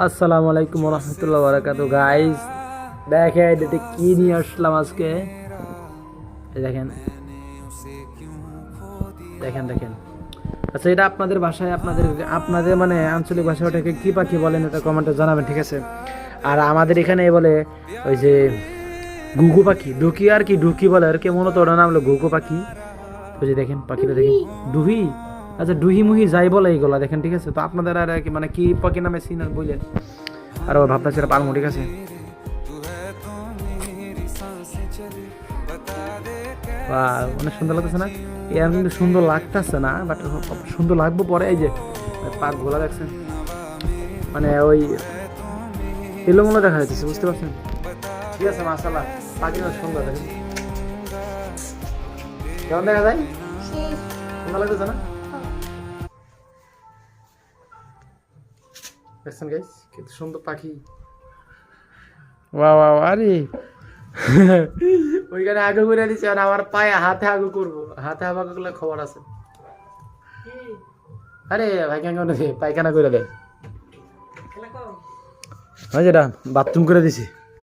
আসসালামু আলাইকুম রহমতুল্লাহ বারাকাতু গাইস, দেখেন এটা কি নিয়ে আসলাম আজকে। দেখেন দেখেন দেখেন আচ্ছা, এটা আপনাদের ভাষায় আপনাদের আপনাদের মানে আঞ্চলিক ভাষায় ওটাকে কি পাখি বলেন, এটা কমেন্টে জানাবেন, ঠিক আছে? আর আমাদের এখানে বলে ওই যে ঘুঘু পাখি, ডুকি আর কি ডুকি বলে আর কি, মূলত ওটার নাম হলো ঘুঘু পাখি। ওই যে দেখেন পাখিটা দেখেন, ডুহি। আচ্ছা ডুহি মুহি যাই বলে এইগুলা দেখেন, ঠিক আছে? তো আপনাদের আর কি মানে কি পাখি নামে চিনেন বললেন, আর ও ভাবনা ছেড়ে পালমো, ঠিক আছে? অনেক সুন্দর লাগতেছে না? এর কিন্তু সুন্দর লাগতেছে না, বাট সুন্দর লাগবো পরে। এই যে পাক গোলা দেখছেন, মানে ওই এলোমেলো দেখা যাচ্ছে, বুঝতে পারছেন? ঠিক আছে মাশাআল্লাহ, পাখি অনেক সুন্দর দেখেন, কেমন দেখা যায়? সুন্দর লাগতেছে না? দেখছেন গাইস, কিন্তু সুন্দর পাখি। আরে ওইখানে আগু করে দিচ্ছে, আর আমার পায়ে হাতে আগু করবো, হাতে আগু করলে খবর আছে। আরে পায়খানা করে দেয়, যেটা বাথরুম করে দিছি।